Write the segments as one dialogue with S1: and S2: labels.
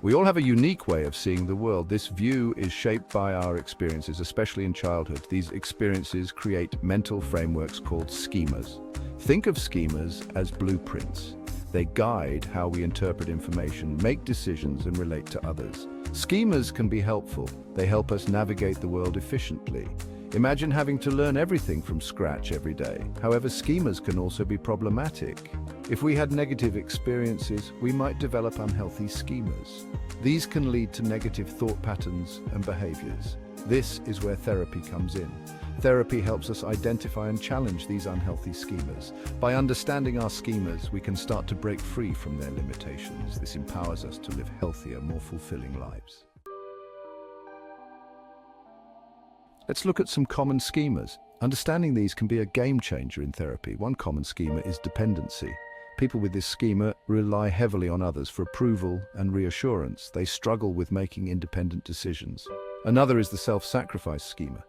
S1: We all have a unique way of seeing the world. This view is shaped by our experiences, especially in childhood. These experiences create mental frameworks called schemas. Think of schemas as blueprints. They guide how we interpret information, make decisions, and relate to others. Schemas can be helpful. They help us navigate the world efficiently. Imagine having to learn everything from scratch every day. However, schemas can also be problematic. If we had negative experiences, we might develop unhealthy schemas. These can lead to negative thought patterns and behaviors. This is where therapy comes in. Therapy helps us identify and challenge these unhealthy schemas. By understanding our schemas, we can start to break free from their limitations. This empowers us to live healthier, more fulfilling lives. Let's look at some common schemas. Understanding these can be a game changer in therapy. One common schema is dependency. People with this schema rely heavily on others for approval and reassurance. They struggle with making independent decisions. Another is the self-sacrifice schema.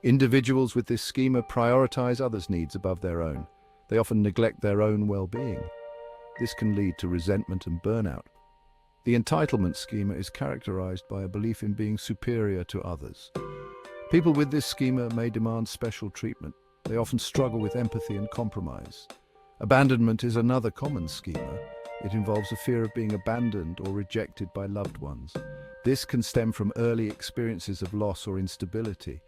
S1: Individuals with this schema prioritize others' needs above their own. They often neglect their own well-being. This can lead to resentment and burnout. The entitlement schema is characterized by a belief in being superior to others. People with this schema may demand special treatment. They often struggle with empathy and compromise. Abandonment is another common schema. It involves a fear of being abandoned or rejected by loved ones. This can stem from early experiences of loss or instability.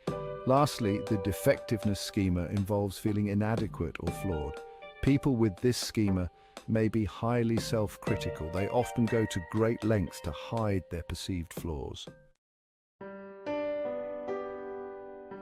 S1: Lastly, the defectiveness schema involves feeling inadequate or flawed. People with this schema may be highly self-critical. They often go to great lengths to hide their perceived flaws.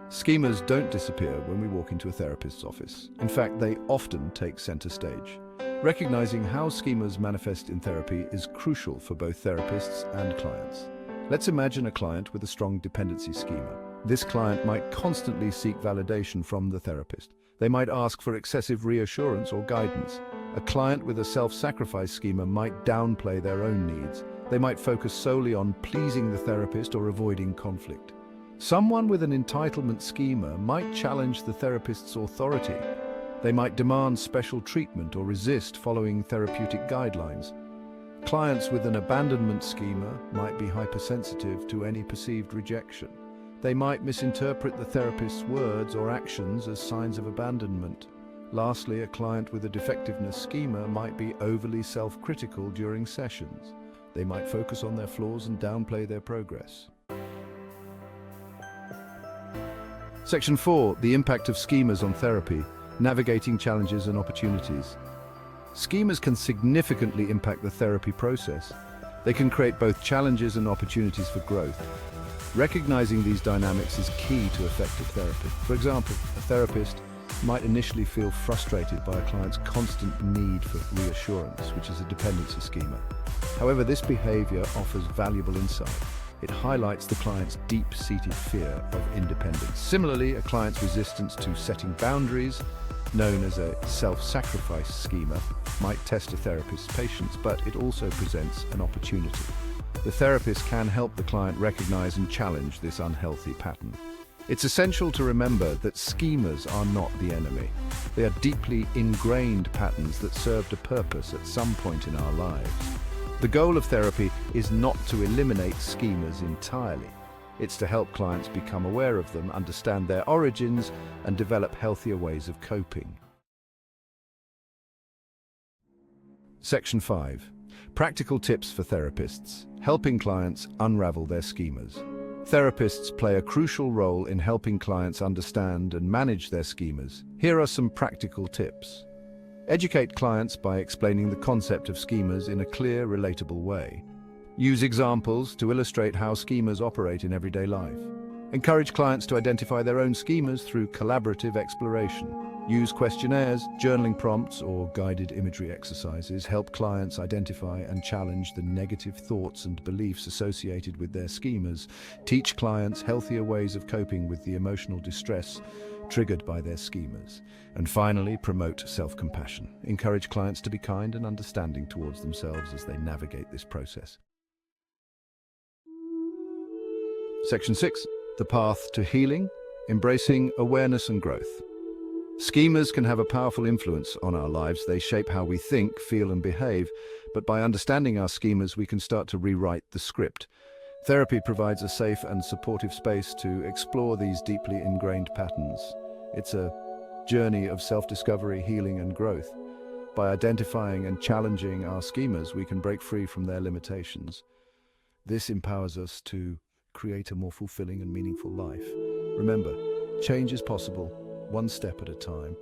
S1: Schemas don't disappear when we walk into a therapist's office. In fact, they often take center stage. Recognizing how schemas manifest in therapy is crucial for both therapists and clients. Let's imagine a client with a strong dependency schema. This client might constantly seek validation from the therapist. They might ask for excessive reassurance or guidance. A client with a self-sacrifice schema might downplay their own needs. They might focus solely on pleasing the therapist or avoiding conflict. Someone with an entitlement schema might challenge the therapist's authority. They might demand special treatment or resist following therapeutic guidelines. Clients with an abandonment schema might be hypersensitive to any perceived rejection. They might misinterpret the therapist's words or actions as signs of abandonment. Lastly, a client with a defectiveness schema might be overly self-critical during sessions. They might focus on their flaws and downplay their progress. Section 4. The impact of schemas on therapy, navigating challenges and opportunities. Schemas can significantly impact the therapy process. They can create both challenges and opportunities for growth. Recognizing these dynamics is key to effective therapy. For example, a therapist might initially feel frustrated by a client's constant need for reassurance, which is a dependency schema. However, this behavior offers valuable insight. It highlights the client's deep-seated fear of independence. Similarly, a client's resistance to setting boundaries, known as a self-sacrifice schema, might test a therapist's patience, but it also presents an opportunity. The therapist can help the client recognize and challenge this unhealthy pattern. It's essential to remember that schemas are not the enemy. They are deeply ingrained patterns that served a purpose at some point in our lives. The goal of therapy is not to eliminate schemas entirely. It's to help clients become aware of them, understand their origins, and develop healthier ways of coping. Section 5. Practical tips for therapists, helping clients unravel their schemas. Therapists play a crucial role in helping clients understand and manage their schemas. Here are some practical tips. Educate clients by explaining the concept of schemas in a clear, relatable way. Use examples to illustrate how schemas operate in everyday life. Encourage clients to identify their own schemas through collaborative exploration. Use questionnaires, journaling prompts, or guided imagery exercises. Help clients identify and challenge the negative thoughts and beliefs associated with their schemas. Teach clients healthier ways of coping with the emotional distress triggered by their schemas. And finally, promote self-compassion. Encourage clients to be kind and understanding towards themselves as they navigate this process. Section 6. The path to healing, embracing awareness and growth. Schemas can have a powerful influence on our lives. They shape how we think, feel, and behave. But by understanding our schemas, we can start to rewrite the script. Therapy provides a safe and supportive space to explore these deeply ingrained patterns. It's a journey of self-discovery, healing, and growth. By identifying and challenging our schemas, we can break free from their limitations. This empowers us to create a more fulfilling and meaningful life. Remember, change is possible, one step at a time.